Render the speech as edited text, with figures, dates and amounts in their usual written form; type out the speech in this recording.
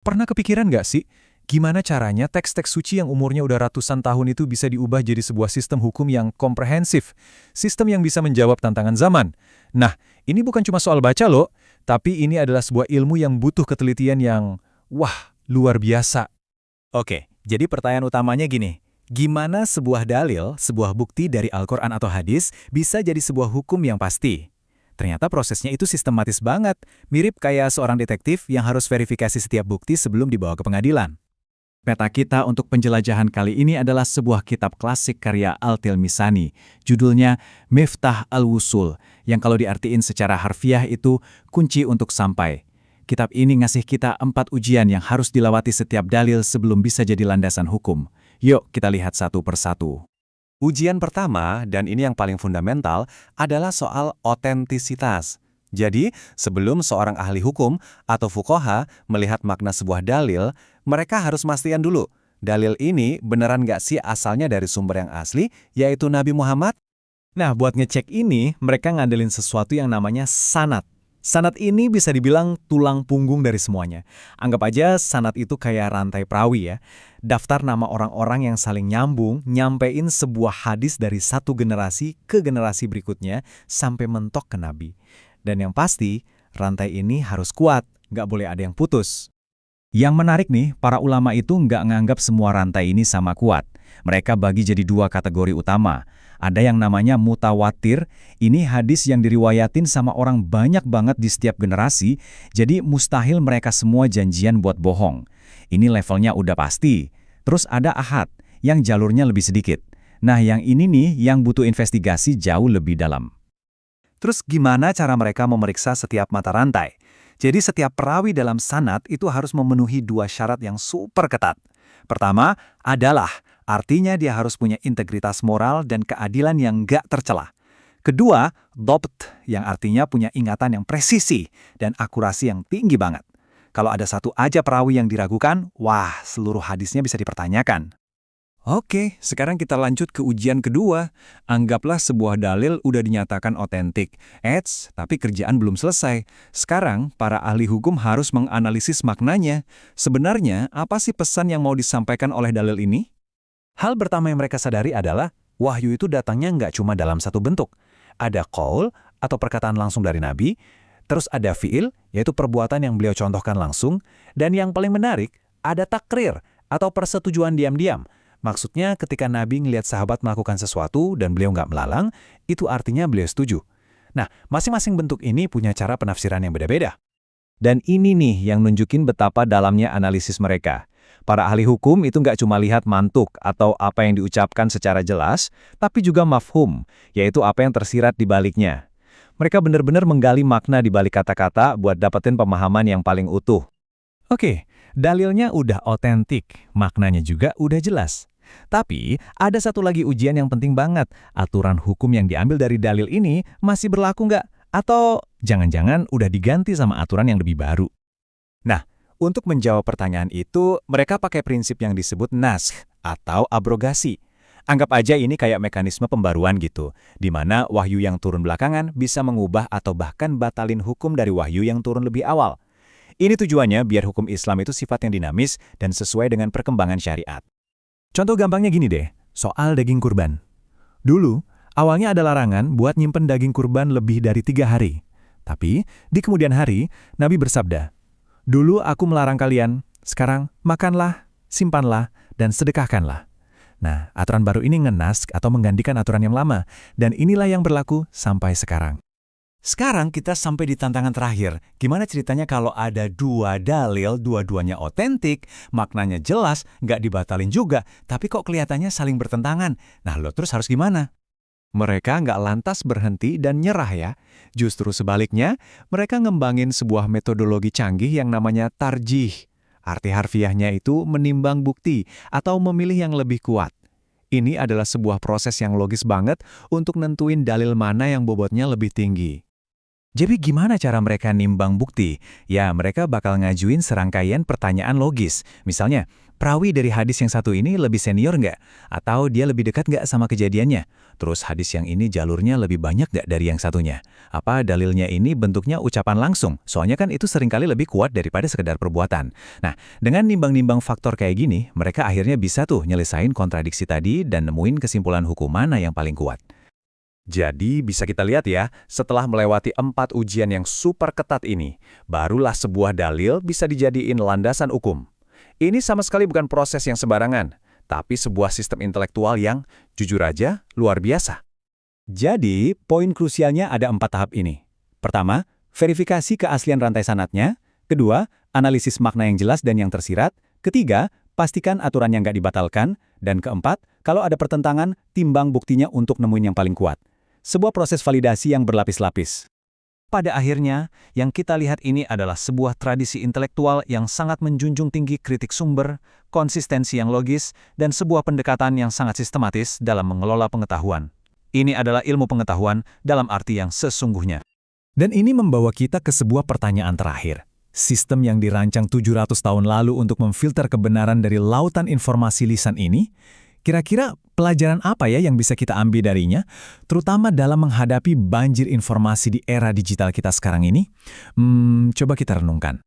Pernah kepikiran nggak sih, gimana caranya teks-teks suci yang umurnya udah ratusan tahun itu bisa diubah jadi sebuah sistem hukum yang komprehensif, sistem yang bisa menjawab tantangan zaman? Nah, ini bukan cuma soal baca loh, tapi ini adalah sebuah ilmu yang butuh ketelitian yang, wah, luar biasa. Oke, jadi pertanyaan utamanya gini. Gimana sebuah dalil, sebuah bukti dari Al-Quran atau hadis bisa jadi sebuah hukum yang pasti? Ternyata prosesnya itu sistematis banget, mirip kayak seorang detektif yang harus verifikasi setiap bukti sebelum dibawa ke pengadilan. Peta kita untuk penjelajahan kali ini adalah sebuah kitab klasik karya Al-Tilmisani. Judulnya Miftah Al-Wusul, yang kalau diartiin secara harfiah itu kunci untuk sampai. Kitab ini ngasih kita 4 ujian yang harus dilewati setiap dalil sebelum bisa jadi landasan hukum. Yuk kita lihat satu persatu. Ujian pertama, dan ini yang paling fundamental, adalah soal otentisitas. Jadi, sebelum seorang ahli hukum atau fuqaha melihat makna sebuah dalil, mereka harus pastikan dulu, dalil ini beneran nggak sih asalnya dari sumber yang asli, yaitu Nabi Muhammad? Nah, buat ngecek ini, mereka ngandelin sesuatu yang namanya sanad. Sanad ini bisa dibilang tulang punggung dari semuanya. Anggap aja sanad itu kayak rantai perawi ya. Daftar nama orang-orang yang saling nyambung, nyampein sebuah hadis dari satu generasi ke generasi berikutnya sampai mentok ke Nabi. Dan yang pasti, rantai ini harus kuat, nggak boleh ada yang putus. Yang menarik nih, para ulama itu nggak nganggap semua rantai ini sama kuat. Mereka bagi jadi 2 kategori utama. Ada yang namanya mutawatir, ini hadis yang diriwayatin sama orang banyak banget di setiap generasi, jadi mustahil mereka semua janjian buat bohong. Ini levelnya udah pasti. Terus ada ahad, yang jalurnya lebih sedikit. Nah, yang ini nih yang butuh investigasi jauh lebih dalam. Terus gimana cara mereka memeriksa setiap mata rantai? Jadi setiap perawi dalam sanad itu harus memenuhi 2 syarat yang super ketat. Pertama adalah, artinya dia harus punya integritas moral dan keadilan yang nggak tercelah. Kedua, dhabt, yang artinya punya ingatan yang presisi dan akurasi yang tinggi banget. Kalau ada satu aja perawi yang diragukan, wah, seluruh hadisnya bisa dipertanyakan. Oke, sekarang kita lanjut ke ujian kedua. Anggaplah sebuah dalil udah dinyatakan otentik. Tapi kerjaan belum selesai. Sekarang, para ahli hukum harus menganalisis maknanya. Sebenarnya, apa sih pesan yang mau disampaikan oleh dalil ini? Hal pertama yang mereka sadari adalah, wahyu itu datangnya nggak cuma dalam satu bentuk. Ada qaul atau perkataan langsung dari Nabi, terus ada fi'il, yaitu perbuatan yang beliau contohkan langsung, dan yang paling menarik, ada takrir atau persetujuan diam-diam. Maksudnya ketika Nabi ngelihat sahabat melakukan sesuatu dan beliau nggak melalang, itu artinya beliau setuju. Nah, masing-masing bentuk ini punya cara penafsiran yang beda-beda. Dan ini nih yang nunjukin betapa dalamnya analisis mereka. Para ahli hukum itu nggak cuma lihat mantuk atau apa yang diucapkan secara jelas, tapi juga mafhum, yaitu apa yang tersirat di baliknya. Mereka benar-benar menggali makna di balik kata-kata buat dapetin pemahaman yang paling utuh. Oke, dalilnya udah otentik, maknanya juga udah jelas. Tapi, ada satu lagi ujian yang penting banget. Aturan hukum yang diambil dari dalil ini masih berlaku nggak? Atau jangan-jangan udah diganti sama aturan yang lebih baru? Nah, untuk menjawab pertanyaan itu, mereka pakai prinsip yang disebut naskh atau abrogasi. Anggap aja ini kayak mekanisme pembaruan gitu, di mana wahyu yang turun belakangan bisa mengubah atau bahkan batalin hukum dari wahyu yang turun lebih awal. Ini tujuannya biar hukum Islam itu sifat yang dinamis dan sesuai dengan perkembangan syariat. Contoh gampangnya gini deh, soal daging kurban. Dulu, awalnya ada larangan buat nyimpen daging kurban lebih dari 3 hari. Tapi, di kemudian hari, Nabi bersabda, "Dulu aku melarang kalian, sekarang makanlah, simpanlah, dan sedekahkanlah." Nah, aturan baru ini ngenask atau menggantikan aturan yang lama, dan inilah yang berlaku sampai sekarang. Sekarang kita sampai di tantangan terakhir. Gimana ceritanya kalau ada 2 dalil, dua-duanya otentik, maknanya jelas, nggak dibatalin juga, tapi kok kelihatannya saling bertentangan? Nah, lo terus harus gimana? Mereka nggak lantas berhenti dan nyerah ya. Justru sebaliknya, mereka ngembangin sebuah metodologi canggih yang namanya tarjih. Arti harfiahnya itu menimbang bukti atau memilih yang lebih kuat. Ini adalah sebuah proses yang logis banget untuk nentuin dalil mana yang bobotnya lebih tinggi. Jadi gimana cara mereka nimbang bukti? Ya, mereka bakal ngajuin serangkaian pertanyaan logis. Misalnya, perawi dari hadis yang satu ini lebih senior nggak? Atau dia lebih dekat nggak sama kejadiannya? Terus hadis yang ini jalurnya lebih banyak nggak dari yang satunya? Apa dalilnya ini bentuknya ucapan langsung? Soalnya kan itu seringkali lebih kuat daripada sekedar perbuatan. Nah, dengan nimbang-nimbang faktor kayak gini, mereka akhirnya bisa tuh nyelesain kontradiksi tadi dan nemuin kesimpulan hukum mana yang paling kuat. Jadi bisa kita lihat ya, setelah melewati 4 ujian yang super ketat ini, barulah sebuah dalil bisa dijadiin landasan hukum. Ini sama sekali bukan proses yang sembarangan, tapi sebuah sistem intelektual yang, jujur aja, luar biasa. Jadi, poin krusialnya ada 4 tahap ini. Pertama, verifikasi keaslian rantai sanadnya. Kedua, analisis makna yang jelas dan yang tersirat. Ketiga, pastikan aturan yang nggak dibatalkan. Dan keempat, kalau ada pertentangan, timbang buktinya untuk nemuin yang paling kuat. Sebuah proses validasi yang berlapis-lapis. Pada akhirnya, yang kita lihat ini adalah sebuah tradisi intelektual yang sangat menjunjung tinggi kritik sumber, konsistensi yang logis, dan sebuah pendekatan yang sangat sistematis dalam mengelola pengetahuan. Ini adalah ilmu pengetahuan dalam arti yang sesungguhnya. Dan ini membawa kita ke sebuah pertanyaan terakhir. Sistem yang dirancang 700 tahun lalu untuk memfilter kebenaran dari lautan informasi lisan ini, kira-kira pelajaran apa ya yang bisa kita ambil darinya, terutama dalam menghadapi banjir informasi di era digital kita sekarang ini? Coba kita renungkan.